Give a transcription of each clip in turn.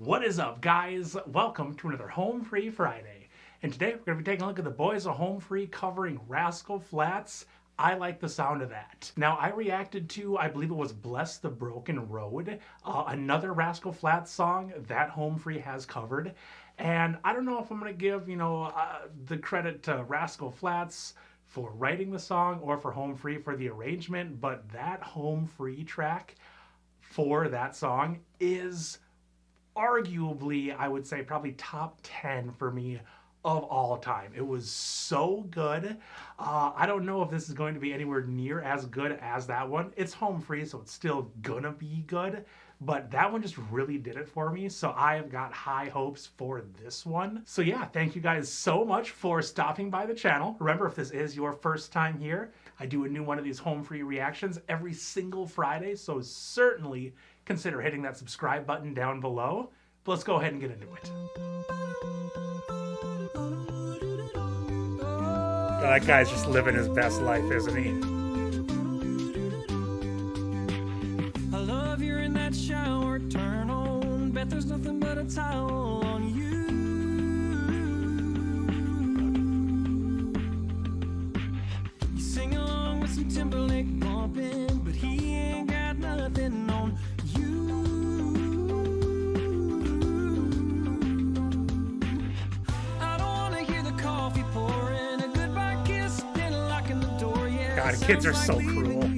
What is up, guys? Welcome to another Home Free Friday. And today we're going to be taking a look at the Boys of Home Free covering Rascal Flatt's I Like the Sound of That. Now, I reacted to, I believe it was Bless the Broken Road, another Rascal Flatt song that Home Free has covered. And I don't know if I'm going to give, the credit to Rascal Flatt's for writing the song or for Home Free for the arrangement, but that Home Free track for that song is arguably, I would say, probably top 10 for me of all time. It was so good. I don't know if this is going to be anywhere near as good as that one. It's Home Free, so it's still gonna be good, but that one just really did it for me, so I have got high hopes for this one. So yeah, thank you guys so much for stopping by the channel. Remember, if this is your first time here, I do a new one of these Home Free reactions every single Friday, so certainly consider hitting that subscribe button down below. But let's go ahead and get into it. That guy's just living his best life, isn't he? I love you're in that shower, turn on. Bet there's nothing but a towel on you. You sing along with some Timberlake bumping, but he ain't got nothing on you. I don't wanna hear the coffee pouring, a goodbye kiss, then locking the door. Yeah, God, kids are so cruel.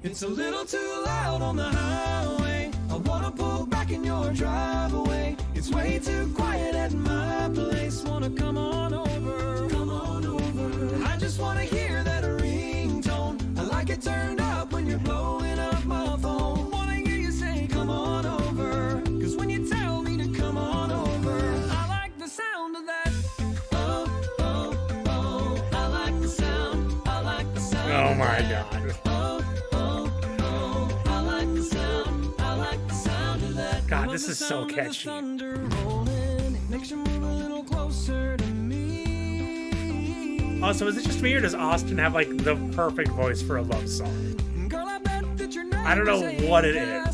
It's a little too loud on the highway. I wanna pull back in your driveway. It's way too quiet at my place. Wanna come on over, come on over. I just wanna hear that ringtone. I like it turned up when you're blowing up my phone. Wanna hear you say come on over, 'cause when you tell me to come on over, I like the sound of that. Oh, oh, oh, I like the sound. I like the sound. Oh my God. God, this is so catchy. Oh, so is it just me, or does Austin have like the perfect voice for a love song? I don't know what it is.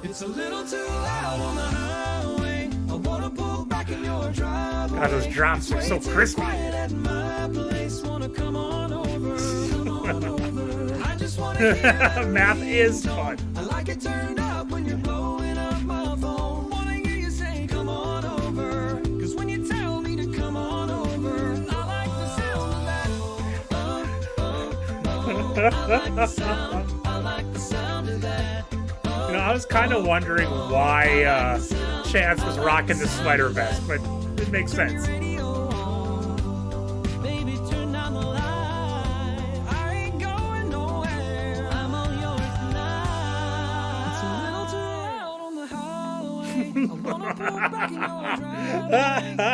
It's a little too loud on the highway. I wanna pull back in your driveway. God, those drops are so crispy. At my place, wanna come on over, come on over. I just wanna hear Math is fun. I like it turned up when you're blowing up my phone. Wanna hear you say come on over, 'cause when you tell me to come on over, I like the sound of that. Oh, oh, oh, I like the sound. I like the sound of that. You know, I was kind of wondering why Chance was rocking the sweater vest, but it makes sense.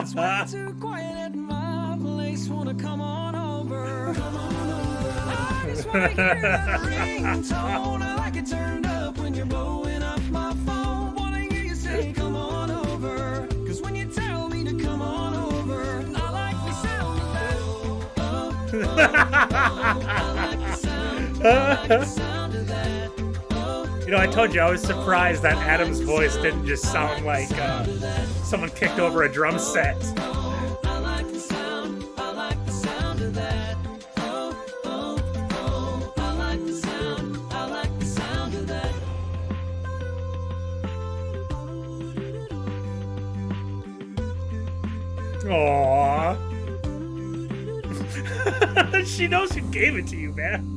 It's way too quiet at my place. Wanna come on over. Come on over. I just wanna hear that ringtone. I like it turned up when you're blowing up my phone. Wanna hear you say come on over, 'cause when you tell me to come on over, I like the sound of that. Oh, oh, oh, I like the sound. I like the sound of that. You know, I told you I was surprised that Adam's voice didn't just sound like someone kicked over a drum set. I like the sound. I like the sound of that. Oh, oh, oh, I like the sound. I like the sound of that. Aww. She knows who gave it to you, man.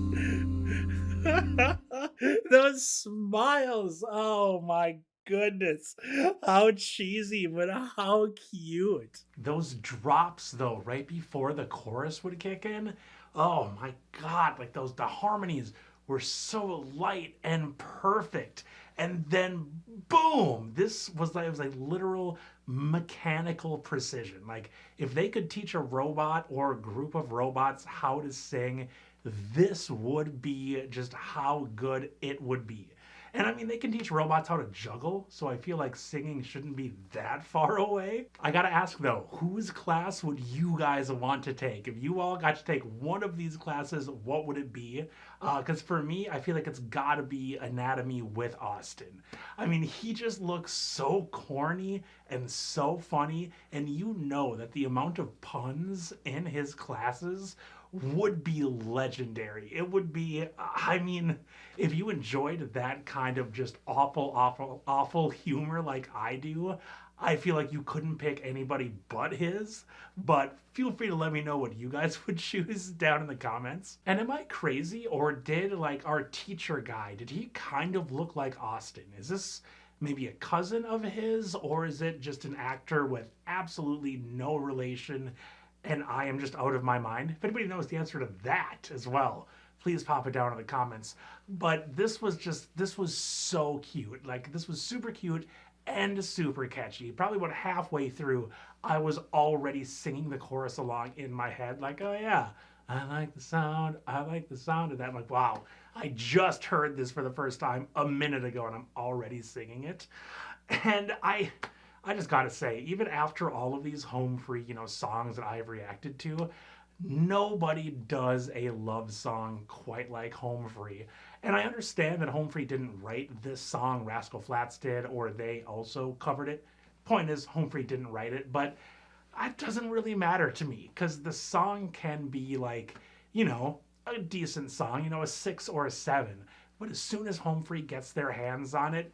Those smiles. Oh my goodness. How cheesy, but how cute. Those drops though, right before the chorus would kick in. Oh my God, like the harmonies were so light and perfect. And then boom, it was like literal mechanical precision. Like if they could teach a robot or a group of robots how to sing, this would be just how good it would be. And I mean, they can teach robots how to juggle, so I feel like singing shouldn't be that far away. I gotta ask though, whose class would you guys want to take? If you all got to take one of these classes, what would it be? Because for me, I feel like it's gotta be anatomy with Austin. I mean, he just looks so corny and so funny, and you know that the amount of puns in his classes would be legendary. It would be, I mean, if you enjoyed that kind of just awful humor like I do, I feel like you couldn't pick anybody but his. But feel free to let me know what you guys would choose down in the comments. And am I crazy, or did like our teacher guy, did he kind of look like Austin? Is this maybe a cousin of his, or is it just an actor with absolutely no relation and I am just out of my mind? If anybody knows the answer to that as well, please pop it down in the comments. But this was so cute. Like, this was super cute and super catchy. Probably about halfway through, I was already singing the chorus along in my head, like, oh yeah, I like the sound of that. I'm like, wow, I just heard this for the first time a minute ago and I'm already singing it. And I just gotta say, even after all of these home free, songs that I've reacted to, nobody does a love song quite like Home Free. And I understand that Home Free didn't write this song, Rascal Flatts did, or they also covered it. Point is, Home Free didn't write it, but that doesn't really matter to me, because the song can be like, a decent song, a 6 or a 7. But as soon as Home Free gets their hands on it,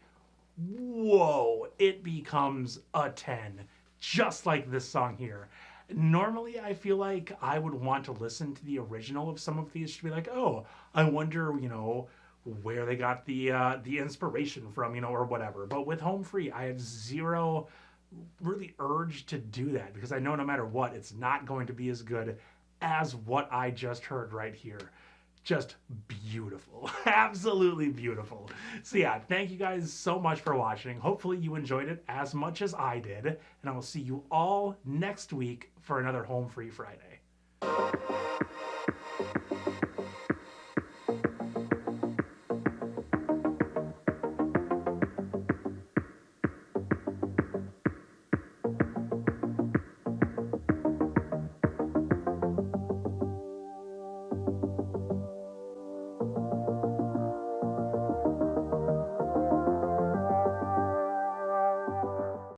whoa, it becomes a 10, just like this song here. Normally, I feel like I would want to listen to the original of some of these to be like, oh, I wonder, where they got the inspiration from, or whatever. But with Home Free, I have zero really urge to do that, because I know no matter what, it's not going to be as good as what I just heard right here. Just beautiful. Absolutely beautiful. So yeah, thank you guys so much for watching. Hopefully you enjoyed it as much as I did, and I will see you all next week for another Home Free Friday.